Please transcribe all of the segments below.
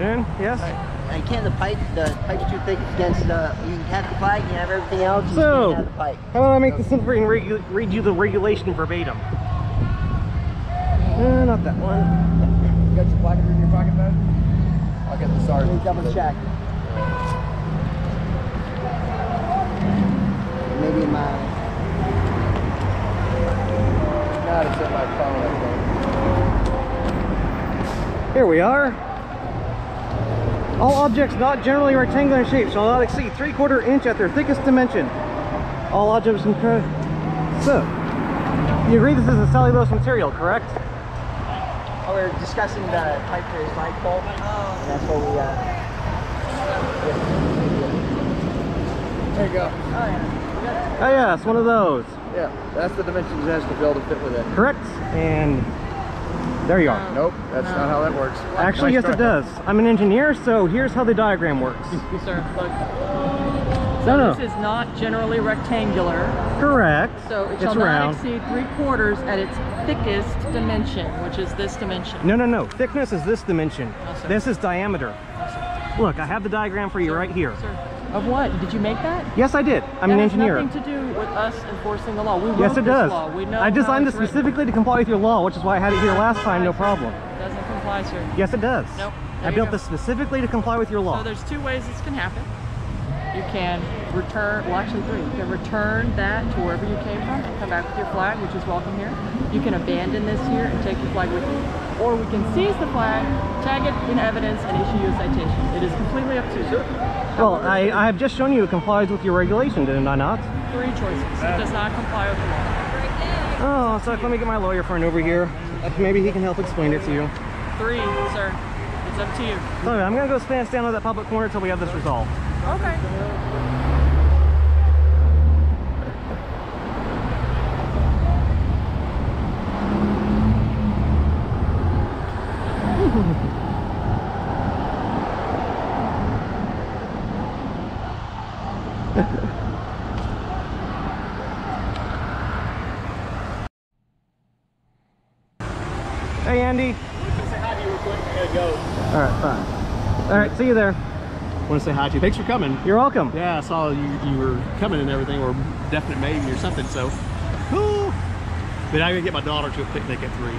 Soon? Yes? And can't the pipe's too thick against the, you can have the flag, you can have everything else, you So, can't have the pipe. how about I make this simple and read you the regulation verbatim? Not that one. You got your pocket in your pocket, bud? I'll get the sergeant. Double check. Maybe my... Not except my phone, I think. Here we are. All objects not generally rectangular in shape shall not exceed 3/4 inch at their thickest dimension. All objects in... So, you agree this is a cellulose material, correct? Oh, we're discussing the pipe for his flagpole. And that's what we, There you go. Oh yeah, it's one of those. Yeah, that's the dimensions it has to be able to fit with it. Correct. And there you are. Nope, that's not how that works. Actually, Nice yes, it try. does. I'm an engineer, so here's how the diagram works. Sir, look. No. This is not generally rectangular. Correct. So it It's shall round. not exceed 3/4 at its thickest dimension, which is this dimension. No. Thickness is this dimension. No, sir. This is diameter. No, sir. Look, I have the diagram for you right here. Sir, of what? Did you make that? Yes, I did. I'm an engineer. That has nothing to do with us enforcing the law. We wrote Yes, it this does. law. We know I designed this how it's specifically to comply with your law, which is why I had it here last time, no problem. It doesn't comply, sir. Yes, it does. Nope. I There you built go. this specifically to comply with your law. So there's 2 ways this can happen. You can return, well actually 3. You can return that to wherever you came from and come back with your flag, which is welcome here. You can abandon this here and take your flag with you. Or we can seize the flag, tag it in evidence, and issue you a citation. It is completely up to you, sir. Well, I have just shown you it complies with your regulation, did I not? 3 choices. It does not comply with the law. Oh, so let me get my lawyer friend over here. Maybe he can help explain it to you. 3, sir. It's up to you. So I'm gonna go stand on that public corner until we have this resolved. Okay. Hey, Andy. Say hi to you real quick. I gotta go. All right, fine. All right, see you there. Want to say hi to you. Thanks for coming. You're welcome. Yeah, I saw you were coming and everything, or definite maybe or something. So, whew. But I'm gonna get my daughter to a picnic at 3.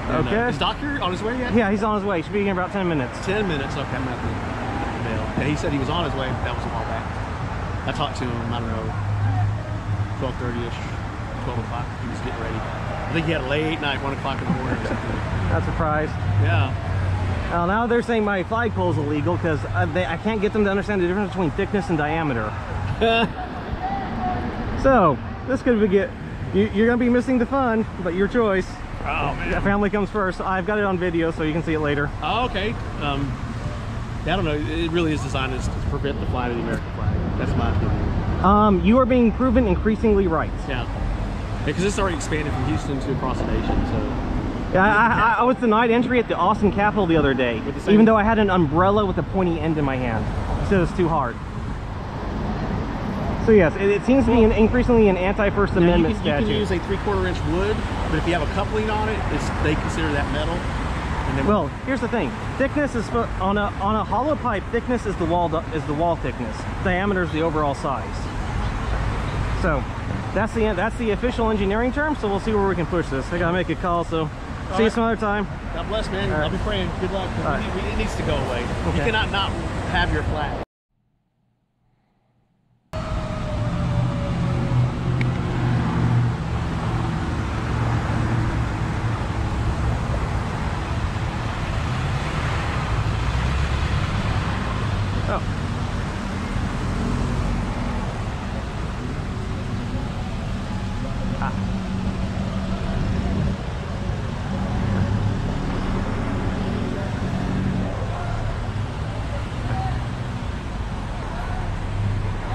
And, Okay. is Doctor on his way yet? Yeah, he's on his way. Should be here in about 10 minutes. 10 minutes. Okay, I'm at the mail. And he said he was on his way. That was a while back. I talked to him. I don't know, 12:30ish, 12 o'clock. He was getting ready. I think he had a late night, 1 o'clock in the morning or something. Not surprised. Yeah. Now they're saying my flagpole is illegal because I can't get them to understand the difference between thickness and diameter. So this could be you're gonna be missing the fun, but your choice. Oh man. Family comes first. I've got it on video, so you can see it later. Oh, okay. I don't know. It really is designed to prevent the flight of the American flag. That's my opinion. You are being proven increasingly right. Yeah. Because it's already expanded from Houston to across the nation, so. Yeah, I was denied entry at the Austin Capitol the other day, even though I had an umbrella with a pointy end in my hand. He said it's too hard. So yes, it seems to be increasingly an anti-First Amendment statute. You can use a 3/4 inch wood, but if you have a coupling on it, they consider that metal. And then, well, here's the thing: thickness is on a hollow pipe. Thickness is the wall thickness. Diameter is the overall size. So that's the official engineering term. So we'll see where we can push this. I gotta make a call. So see you some other time. God bless, man. All right. I'll be praying. Good luck. It needs to go away. Okay. You cannot not have your flag. Oh.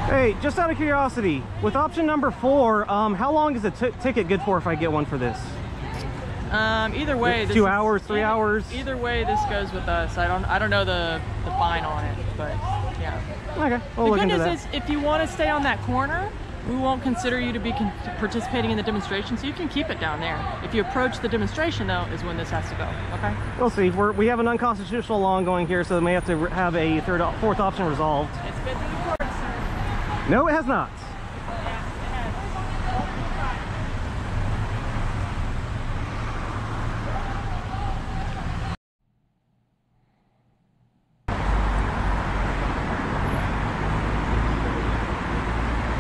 Hey, just out of curiosity, with option number 4, how long is the ticket good for if I get one for this? Either way, this 2 hours, 3 hours? Either way, this goes with us. I don't know the fine on it, but yeah. Okay, we'll The look good into news that. is, if you want to stay on that corner, we won't consider you to be participating in the demonstration, so you can keep it down there. If you approach the demonstration, though, is when this has to go, okay? We'll see. We have an unconstitutional law ongoing here, so they may have to have a fourth option resolved. It's been through the courts, sir. No, it has not.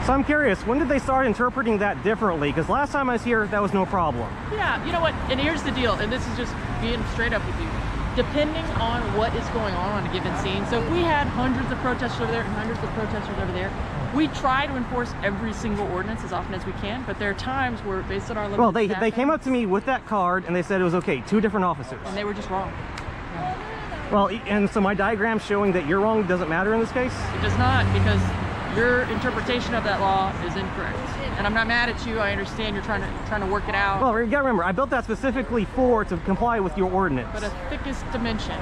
So I'm curious, when did they start interpreting that differently? Because last time I was here, that was no problem. Yeah, you know what? And here's the deal, and this is just being straight up with you. Depending on what is going on a given scene, so if we had hundreds of protesters over there and hundreds of protesters over there, we try to enforce every single ordinance as often as we can, but there are times where, based on our limited Well, they staffing, came up to me with that card and they said it was okay, 2 different officers. and they were just wrong. Yeah. Well, and so my diagram showing that you're wrong doesn't matter in this case? It does not, because your interpretation of that law is incorrect. And I'm not mad at you. I understand you're trying to work it out. Well, you gotta remember, I built that specifically to comply with your ordinance. But a thickest dimension.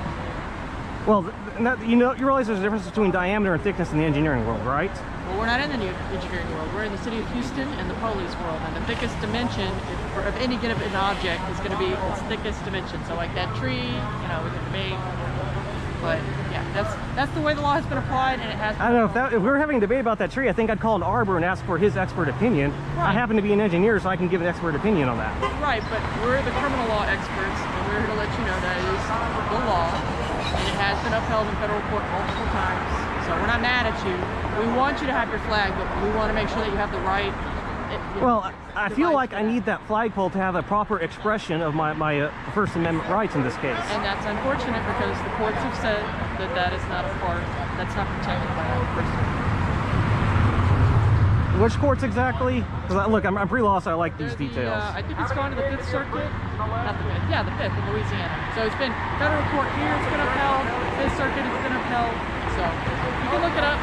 Well, you realize there's a difference between diameter and thickness in the engineering world, right? Well, we're not in the engineering world. We're in the city of Houston and the police world. And the thickest dimension of any given object is going to be its thickest dimension. So like that tree, you know, we can debate. But yeah, that's the way the law has been applied, and it has. I don't know if we were having a debate about that tree. I think I'd call an arbor and ask for his expert opinion. Right. I happen to be an engineer, so I can give an expert opinion on that. Right, but we're the criminal law experts, and we're here to let you know that it is the law, and it has been upheld in federal court multiple times. So we're not mad at you. We want you to have your flag, but we want to make sure that you have the right. Well, I feel like I need that flagpole to have a proper expression of my First Amendment rights in this case. And that's unfortunate because the courts have said that that is not a part, that's not protected by our First Amendment. Which courts exactly? Because look, I'm pretty lost. I like these details. I think it's gone to the 5th Circuit. Not the 5th. Yeah, the 5th in Louisiana. So it's been federal court here, it's been upheld. 5th Circuit, it's been upheld. So you can look it up.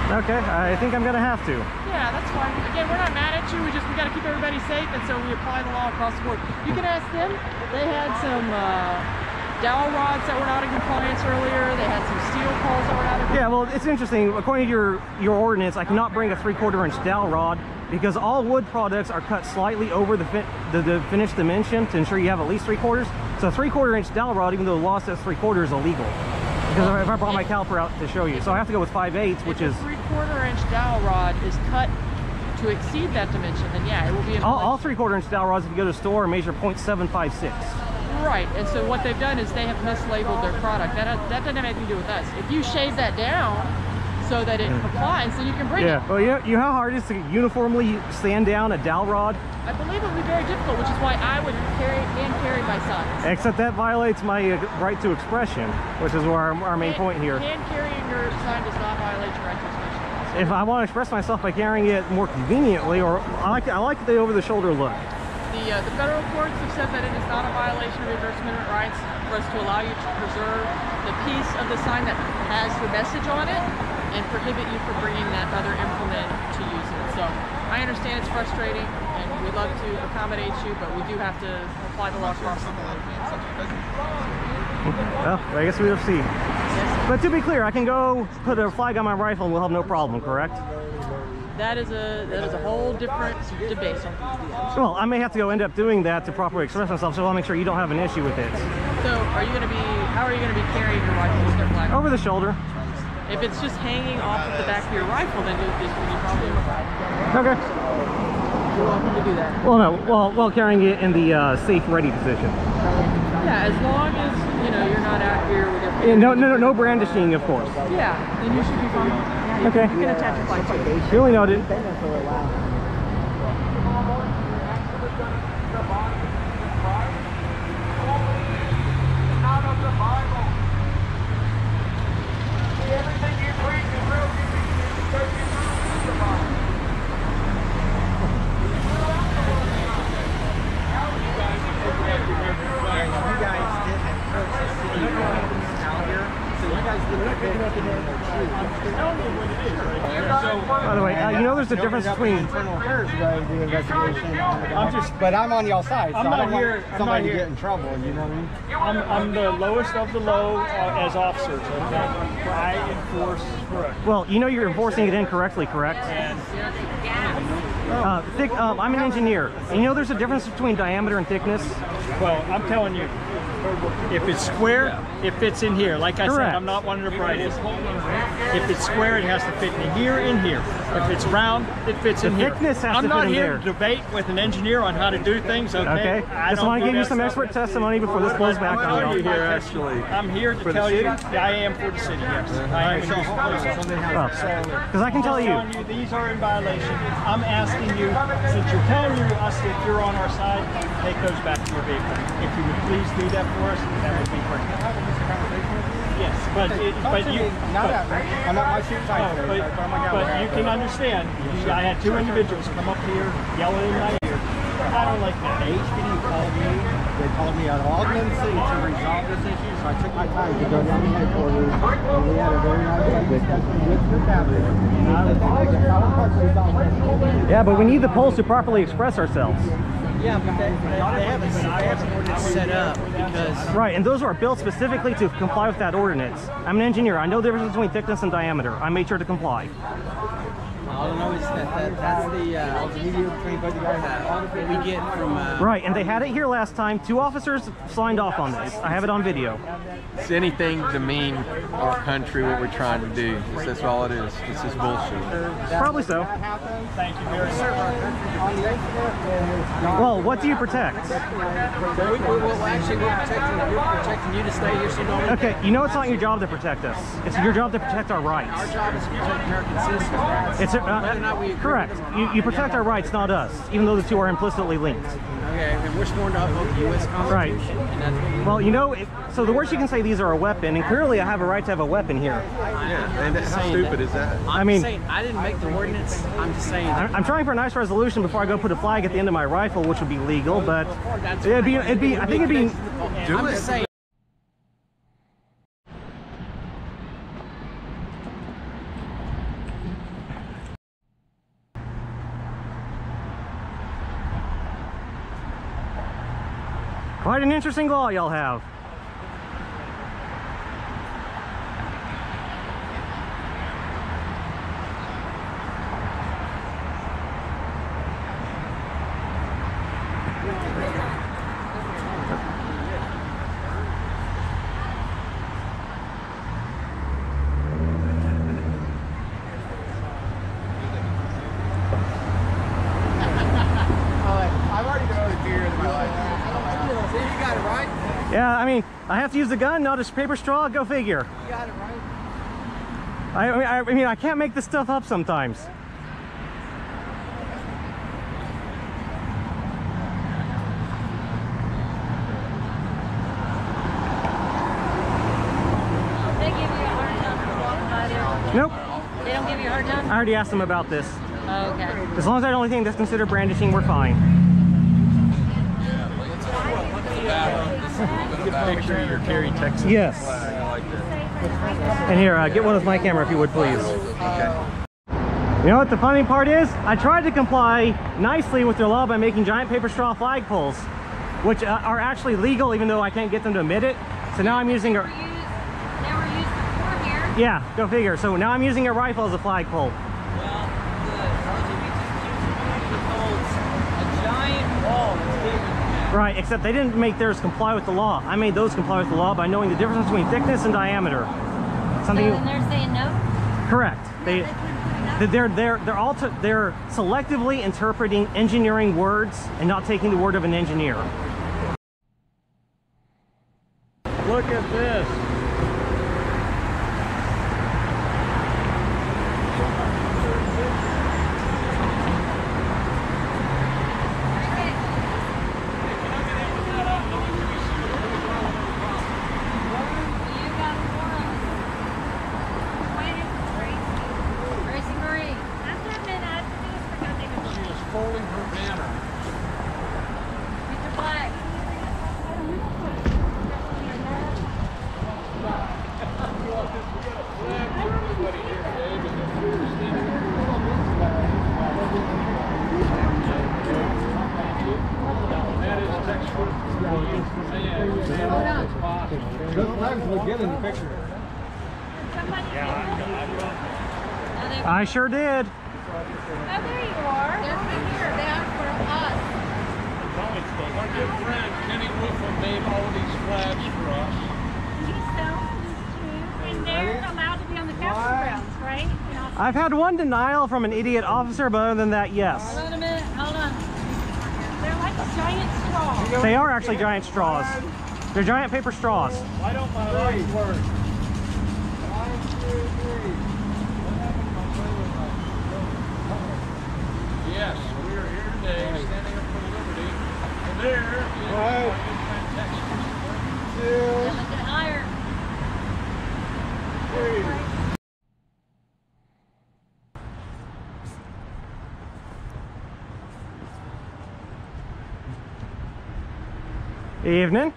Okay, I think I'm gonna have to. Yeah, that's fine. Again, we're not mad at you. We got to keep everybody safe, and so we apply the law across the board. You can ask them. They had some dowel rods that were not in compliance earlier. They had some steel poles that were not in compliance. Yeah, well, it's interesting. According to your ordinance, I cannot bring a 3/4 inch dowel rod because all wood products are cut slightly over the finished dimension to ensure you have at least 3/4. So a 3/4 inch dowel rod, even though the law says 3/4, is illegal. Because if I brought my caliper out to show you, so I have to go with 5/8, which is. If a 3/4 inch dowel rod is cut to exceed that dimension, then yeah, it will be. All 3/4 inch dowel rods, if you go to a store, measure 0.756. Right, and so what they've done is they have mislabeled their product. That doesn't have anything to do with us. If you shave that down so that it complies, then you can bring it. Yeah, well, you know how hard it is to uniformly sand down a dowel rod? I believe it would be very difficult, which is why I would hand carry my signs. Except that violates my right to expression, which is our main point here. Hand carrying your sign does not violate your right to expression. If I want to express myself by carrying it more conveniently, or I like the over-the-shoulder look. The federal courts have said that it is not a violation of your First Amendment rights for us to allow you to preserve the piece of the sign that has your message on it and prohibit you from bringing that other implement to use it. So I understand it's frustrating, and we'd love to accommodate you, but we do have to apply the law across the board. Well, I guess we'll see. But to be clear, I can go put a flag on my rifle and we'll have no problem, correct? That is a whole different debate. Well, I may have to end up doing that to properly express myself, so I'll make sure you don't have an issue with it. So how are you going to be carrying your rifle with your flag? Over the shoulder. If it's just hanging off of the back of your rifle, then you'll probably Okay. You're welcome to do that. Well, no, well, carrying it in the safe, ready position. Yeah, as long as you're not out here with your. Yeah, no brandishing, of course. Yeah, then you should be fine. Yeah, okay. You can attach your flag too. Duly noted. By the way, there's a difference between internal affairs guy do investigation. I'm on y'all's side, so I don't want somebody to get in trouble. You know what I mean? I'm the lowest of the low as officers. Okay, I enforce correct. Well, you're enforcing it incorrectly, correct? And I'm an engineer. You know there's a difference between diameter and thickness? Well, I'm telling you, if it's square, it fits in here. Like I said, Correct. I'm not one of the brightest. If it's square, it has to fit in here and here. If it's round, it fits in here. Thickness has I'm to not fit in here there. to debate with an engineer on how to do things, okay? Okay. Just want to give you some expert testimony before this blows back on Are you. you here, actually? I'm here to tell you I am for the city, yes. I am for the Because I can tell you. I'm telling you, these are in violation. I'm asking you, since you're telling us that you're on our side, take those back to your vehicle. If you would please do that for us, that would be great. Yes, but you can understand. I had two individuals come up here yelling in my ear. I don't like that. The HPD called me. They called me out of Ogden City to resolve this issue, so I took my time to go down to headquarters, and we had a very nice discussion with the cabinet. Yeah, but we need the polls to properly express ourselves. Yeah, but they have an ordinance set up because... Right, and those are built specifically to comply with that ordinance. I'm an engineer. I know the difference between thickness and diameter. I made sure to comply. All I know is that's what we get from... Right, and they had it here last time. 2 officers signed off on this. I have it on video. It's anything to demean our country, what we're trying to do. That's all it is. It's just bullshit. Probably so. Thank you very much. Well, what do you protect? Actually, we're protecting you to stay here so you don't... Okay, you know it's not your job to protect us. It's your job to protect our rights. Our job is to protect American citizens' rights. It's whether or not we agree correct. with them. You protect our rights, not us, even though the two are implicitly linked. Okay, and we're sworn to uphold the U.S. Constitution. Right. And that's what we Well, you know, so the worst you can say these are a weapon, and clearly I have a right to have a weapon here. Yeah, and how stupid is that? I'm just saying, I didn't make the ordinance. I'm just saying. I'm trying for a nice resolution before I go put a flag at the end of my rifle, which would be legal, but it'd be. I think it'd be. I'm just saying. Quite an interesting law y'all have. Yeah, I mean, I have to use the gun, not a paper straw. Go figure. You got it right. I mean, I can't make this stuff up sometimes. They give you a hard time for walking by there? Nope. They don't give you a hard time? I already asked them about this. Oh, okay. As long as I don't think that's considered brandishing, we're fine. Picture of your Terry, Texas. Yes. I like that. And here, get one with my camera if you would, please. You know what the funny part is? I tried to comply nicely with their law by making giant paper straw flagpoles, which are actually legal even though I can't get them to admit it. So now I'm using a... They were used before here. Yeah, go figure. So now I'm using a rifle as a flagpole. Well, the holds a giant wall that's bigger than that. Right, except they didn't make theirs comply with the law. I made those comply with the law by knowing the difference between thickness and diameter. Something. So then they're saying no? Correct. They're selectively interpreting engineering words and not taking the word of an engineer. Look at this. Holding her banner. Mr. Black. I sure did. Oh, there you are. They're here. They are for us. Our good friend Kenny Wolfman made all these flags for us. He sells these too. And they're allowed to be on the campgrounds, right? I've had one denial from an idiot officer, but other than that, yes. Hold on a minute. Hold on. They're like giant straws. They are actually giant straws. They're giant paper straws. Why don't my legs work? Yes, we are here today standing up for liberty. And there is Texas. Look at higher. Evening.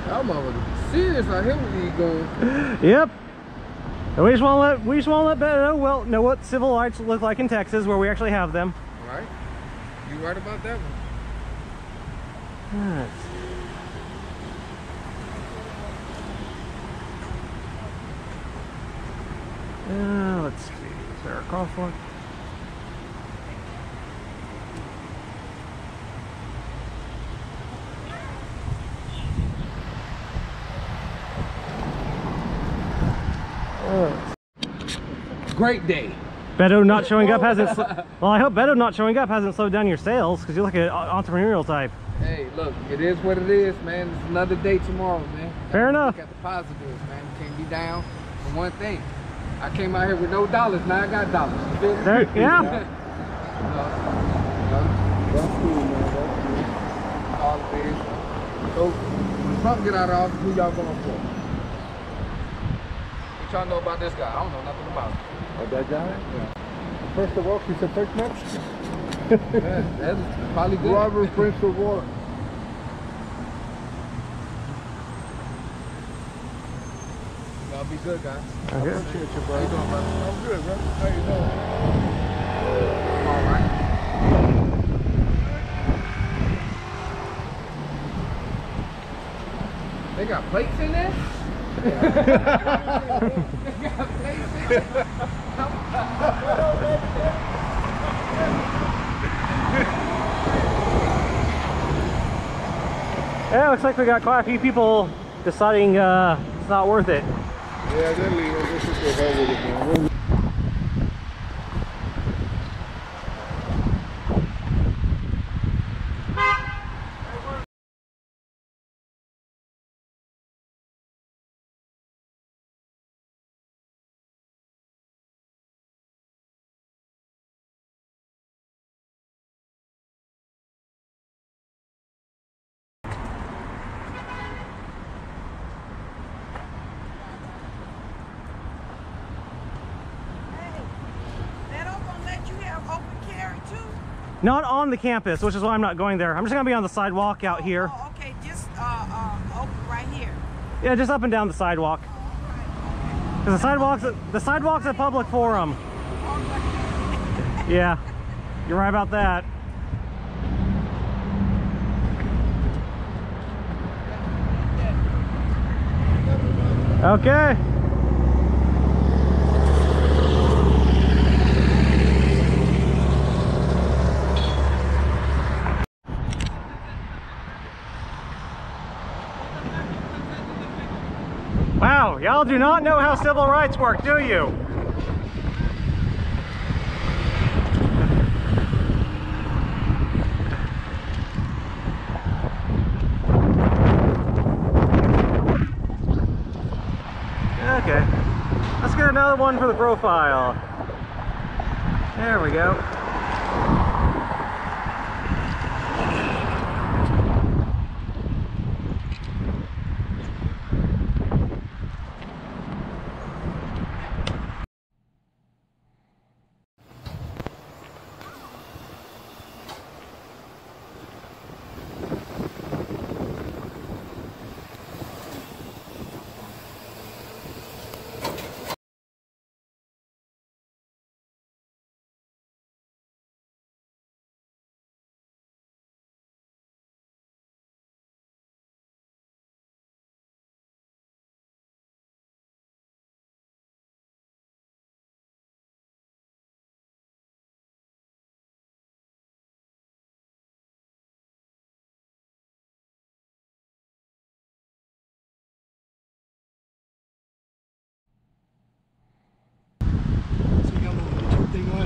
I'm already serious out here with these guns. Yep. And we just want to let Beto know what civil rights look like in Texas, where we actually have them. Right? You right about that one. Alright. Let's see. Is there a crosswalk? Great day. Beto not showing up hasn't. Well, I hope Beto not showing up hasn't slowed down your sales, because you look at entrepreneurial type. Hey, look, it is what it is, man. It's another day tomorrow, man. Fair enough. Look at the positives, man. You can't be down for one thing. I came out here with no dollars, now I got dollars. You feel me? Yeah. That's cool, man. That's cool. All it is. So, when Trump get out of office, who y'all going for? What y'all know about this guy? I don't know nothing about him. Oh, that guy? Yeah. First of all, he's a fake Mexican. Yeah, that's probably good. Robert Prince of War. Y'all be good, guys. I appreciate you, bro. How you doing, brother? I'm good, bro. How you doing? All right. They got plates in there? They got plates in there? Yeah, looks like we got quite a few people deciding it's not worth it. Yeah, they're leaving. This is the hell with it, man. Not on the campus, which is why I'm not going there. I'm just gonna be on the sidewalk out here. Oh, okay, just open right here. Yeah, just up and down the sidewalk. Because the sidewalk's a public forum. Yeah, you're right about that. Okay. Wow, y'all do not know how civil rights work, do you? Okay, let's get another one for the profile. There we go.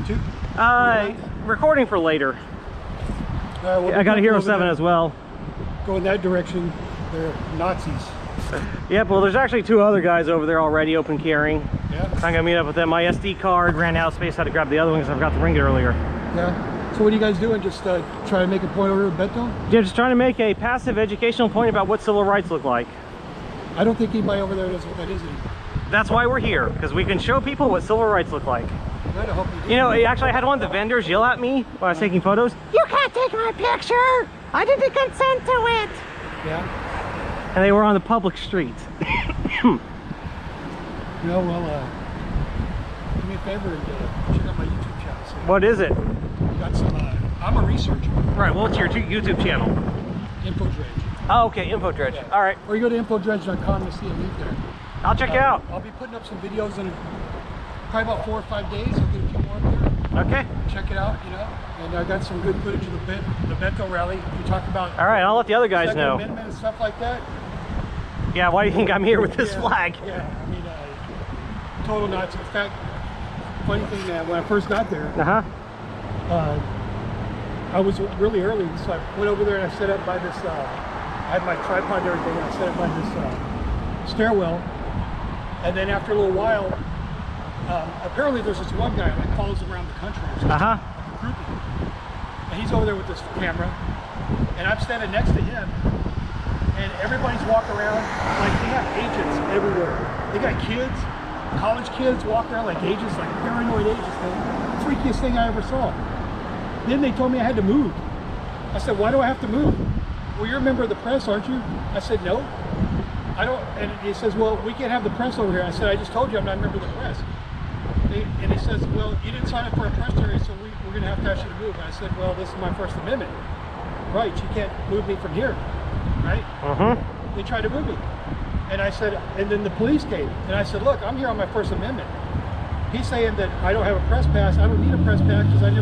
doing too? Recording for later. I got a Hero 7 as well. Go in that direction. They're Nazis. Yep, well there's actually 2 other guys over there already open carrying. Yeah. I'm gonna meet up with them. My SD card ran out of space, had to grab the other one because I forgot to bring it earlier. Yeah. So what are you guys doing? Just try to make a point over at Beto? Yeah, just trying to make a passive educational point about what civil rights look like. I don't think anybody over there knows what that is anymore. That's why we're here, because we can show people what civil rights look like. I hope you do. You know, actually I had one of the vendors yell at me while I was taking photos. You can't take my picture! I didn't consent to it! Yeah? And they were on the public street. No, well, do me a favor and check out my YouTube channel. So What is it? got some, I'm a researcher. Right, well, what's your YouTube channel? InfoDredge. Oh, okay, InfoDredge. Yeah. All right. Or you go to infodredge.com and see a link there. I'll check it out. I'll be putting up some videos in probably about 4 or 5 days. I'll get a few more up there. Okay. Check it out, you know. And I got some good footage of the Beto rally. We talked about. All right, I'll let the other guys Second know. Amendment and stuff like that. Yeah, why do you think I'm here with this flag? Yeah, I mean, total Nazi. In fact, funny thing, man, when I first got there, I was really early, so I went over there and I set up by this, I had my tripod and everything, and I set up by this stairwell. And then after a little while, apparently there's this one guy that follows around the country or something, like a groupie. And he's over there with this camera, and I'm standing next to him, and everybody's walking around like they have agents everywhere. They got kids, college kids walking around like agents, like paranoid agents, man. Freakiest thing I ever saw. Then they told me I had to move. I said, why do I have to move? Well, you're a member of the press, aren't you? I said, no. I don't, and he says, well, we can't have the press over here. I said, I just told you I'm not a member of the press. And he says, well, you didn't sign up for a press area, so we're going to have to ask you to move. And I said, well, this is my First Amendment. Right, you can't move me from here, right? They tried to move me. And I said, and then the police came. And I said, look, I'm here on my First Amendment. He's saying that I don't have a press pass. I don't need a press pass because I'm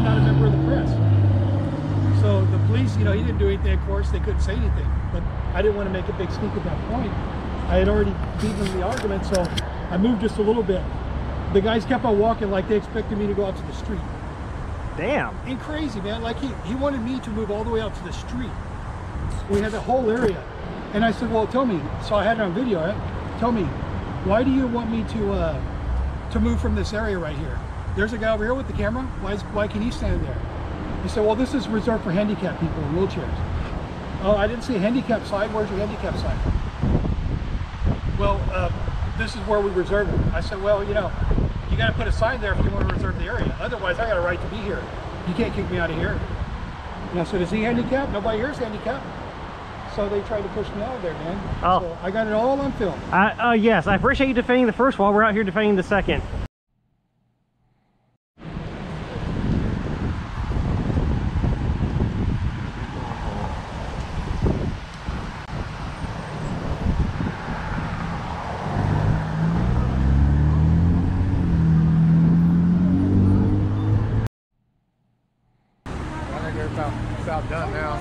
not a member of the press. So the police, you know, he didn't do anything, of course, they couldn't say anything. But I didn't want to make a big stink at that point. I had already beaten the argument, so I moved just a little bit. The guys kept on walking like they expected me to go out to the street. Damn. And crazy, man. Like he wanted me to move all the way out to the street. We had the whole area. And I said, well, tell me. So I had it on video, right? Tell me, why do you want me to move from this area right here? There's a guy over here with the camera. Why can he stand there? He said, well, this is reserved for handicapped people in wheelchairs. Oh, I didn't see a handicap sign. Where's your handicap sign? Well, this is where we reserve it. I said, well, you know, you got to put a sign there if you want to reserve the area. Otherwise, I got a right to be here. You can't kick me out of here. And I said, is he handicapped? Nobody here is handicapped. So they tried to push me out of there, man. Oh. So I got it all on film. Yes, I appreciate you defending the first while we're out here defending the second. I think they're about done now.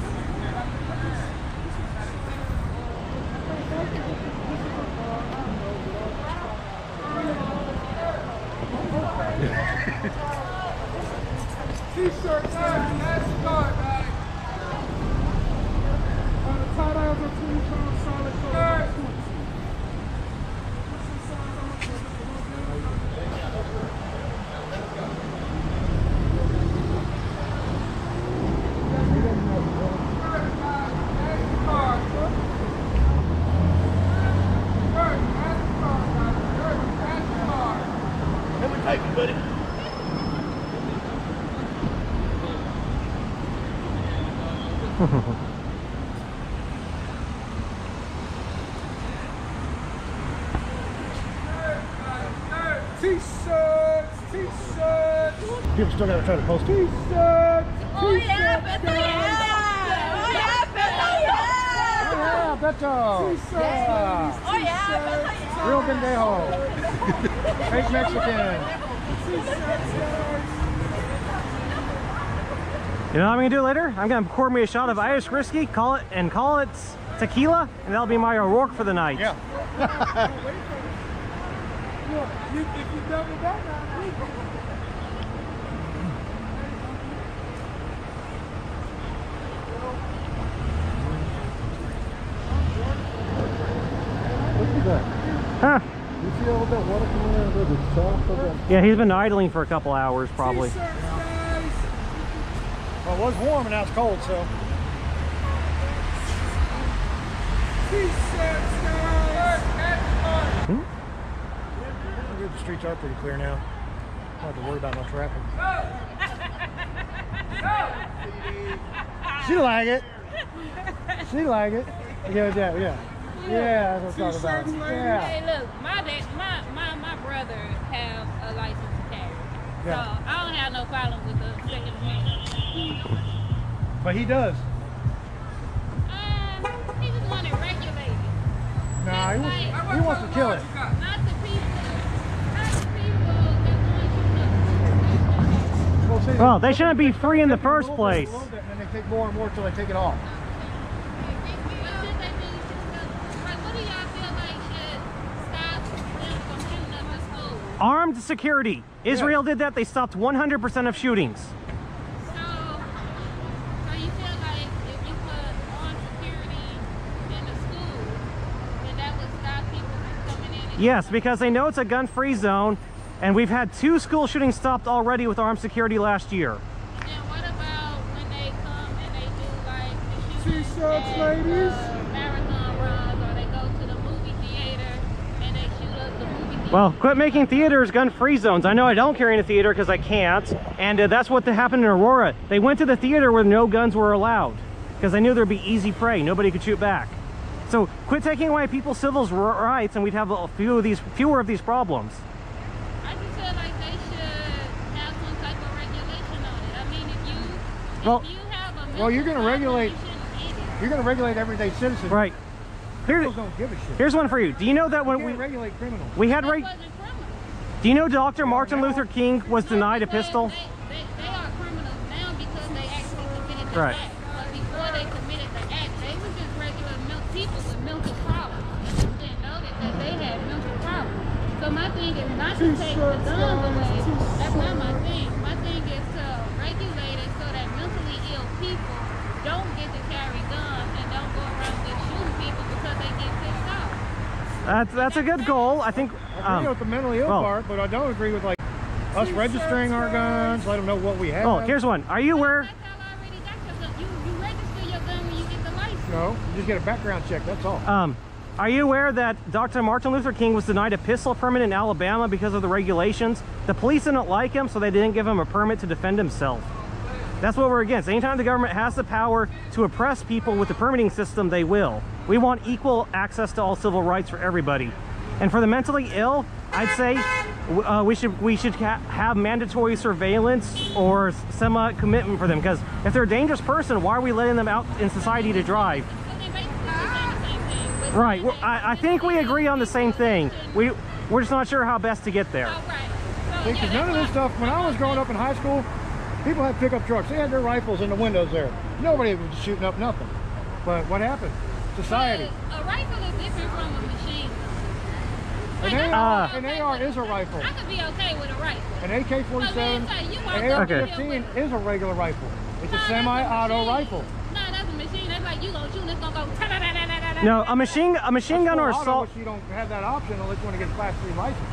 T-shirt, nice start, man. On the tight ends of 2 pounds, solid color. Take it, buddy. T-shirts, T-shirts. People still gotta try to post it. T-shirts. Oh yeah, Beto, yeah. Oh yeah, Beto, yeah. Yeah, Beto. T-shirts. Oh yeah, Beto, yeah. Real pendejo. Fake Mexican. You know what I'm gonna do later? I'm gonna pour me a shot of Irish whiskey, call it tequila, and that'll be my O'Rourke for the night. Yeah. Look, if you double that now, that? Huh. You see all that water coming out of the south of that? Yeah, he's been idling for a couple hours probably. Well, it was warm and now it's cold, so. The streets are pretty clear now. Don't have to worry about no traffic. She like it. She like it. Yeah, yeah. Yeah, that's what I'm talking about. Yeah. Hey, look, my brother have a license to carry. So I don't have no problem with the second amendment. But he does. He just want it regulated. Nah, he wants to kill it. Not the people that want to. Well, they shouldn't be free in the first place. And then they take more and more until they take it off. Armed security. Israel did that. They stopped 100% of shootings. So you feel like if you put armed security in the school, then that would stop people from coming in? Yes, because they know it's a gun-free zone, and we've had 2 school shootings stopped already with armed security last year. And what about when they come and they do like the shootings T-shirts, ladies. Marathon runs, or they go to the movie theater and they shoot up the movie theater? Well, quit making theaters gun-free zones. I know I don't carry in a theater because I can't, and that's what happened in Aurora. They went to the theater where no guns were allowed because they knew there'd be easy prey. Nobody could shoot back. So quit taking away people's civil rights, and we'd have fewer of these problems. I just feel like they should have some type of regulation on it. I mean, if you have a well, you're going to regulate. You're going to regulate everyday citizens. Right. People don't give a shit. Here's one for you. Do you know that when we regulate criminals? We had Do you know Dr. Martin Luther King was denied a pistol? They are criminals now because they actually committed the Right. act. But before they committed the act, they were just regular people with mental problems. They didn't know that they had mental problems. So my thing is not to take the guns away. That's not my thing. My thing is to regulate it so that mentally ill people don't get to carry guns and don't go around just shooting people because they get pissed off. That's a good goal. I think. I agree with the mentally ill part, but I don't agree with like us registering our guns. Let them know what we have. Oh, here's one. Are you aware? You register your gun when you get the license. No, you just get a background check. That's all. Are you aware that Dr. Martin Luther King was denied a pistol permit in Alabama because of the regulations? The police didn't like him, so they didn't give him a permit to defend himself. That's what we're against. Anytime the government has the power to oppress people with the permitting system, they will. We want equal access to all civil rights for everybody. And for the mentally ill, I'd say we should have mandatory surveillance or semi-commitment for them, because if they're a dangerous person, why are we letting them out in society to drive? Right. I think we agree on the same thing. We're just not sure how best to get there. Because none of this stuff, when I was growing up in high school, people had pickup trucks. They had their rifles in the windows there. Nobody was shooting up nothing. But what happened? Society. A rifle is different from a machine gun. An AR is a rifle. I could be okay with a rifle. An AK-47, an AR-15 is a regular rifle. It's a semi-auto rifle. No, that's a machine. That's like you gonna shoot and it's gonna go ta-da-da-da-da-da. No, a machine gun or assault. You don't have that option unless you want to get a Class 3 license.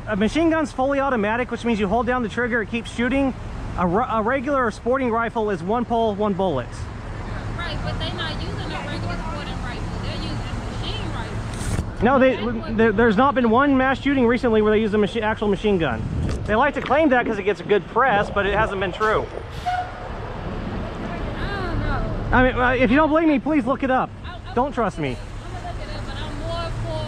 A machine gun's fully automatic, which means you hold down the trigger, it keeps shooting. A regular sporting rifle is 1 pull, 1 bullet. Right, but they're not using a regular sporting rifle. They're using machine rifles. No, there's not been one mass shooting recently where they use a actual machine gun. They like to claim that because it gets a good press, but it hasn't been true. I don't know. I mean, if you don't believe me, please look it up. Don't trust me. I'm gonna look it up, but I'm more for,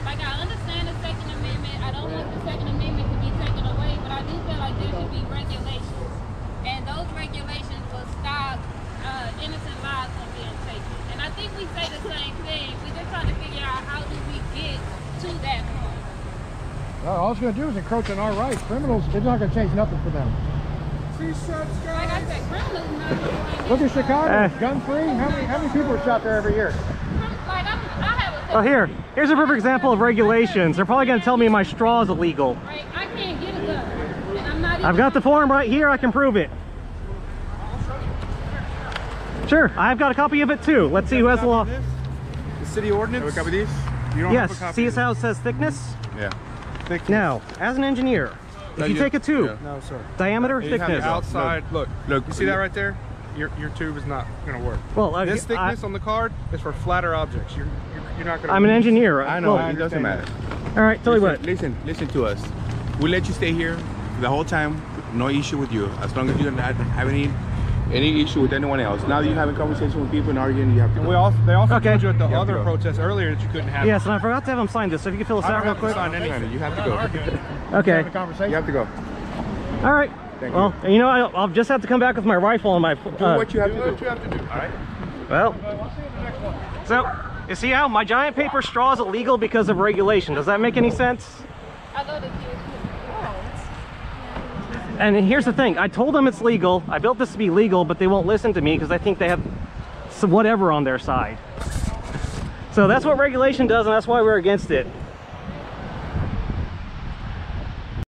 like, I understand the Second Amendment. I don't want the Second Amendment to be taken away, but I do feel like there should be regulations. And those regulations will stop innocent lives from being taken. And I think we say the same thing. We're just trying to figure out how do we get to that point. All it's going to do is encroach on our rights. Criminals, it's not going to change nothing for them. Like I said, criminals not going to Look at Chicago, gun-free. How many people are shot there every year? Like, I have a... Oh, here's a perfect example of regulations. They're probably going to tell me my straw is illegal. Right, I can't get a gun. And I'm not even... I've got the form right here. I can prove it. Sure, I've got a copy of it too. Let's see who has the law. The city ordinance? Have a copy of these? You don't have a Yes, copy. see how it says thickness? Yeah. Thickness. Now, as an engineer, if you take a tube, No, sir. diameter, You have thickness. the outside. Look. Look, You see that right there? Your tube is not going to work. Well, This thickness on the card is for flatter objects. You're not going to. I'm an engineer. I know, Well, it doesn't matter. all right, tell you what. Listen to us. We let you stay here the whole time, no issue with you. As long as you don't have any issue with anyone else. Now that you're having conversation with people and arguing, you have to go. They also Okay. told you at the You have to other go. protest earlier that you couldn't have. Yes, and I forgot to have him sign this, so if you could fill this I out don't real have to quick. sign anything. You have to go. Okay. Conversation. You have to go. All right. Thank Well, you know, I'll just have to come back with my rifle and my. Do what you have to do. What you have to do. All right. Well, so you see how my giant paper straw is illegal because of regulation. Does that make any sense? I know the kids. And here's the thing, I told them it's legal. I built this to be legal, but they won't listen to me because I think they have some whatever on their side. So that's what regulation does, and that's why we're against it.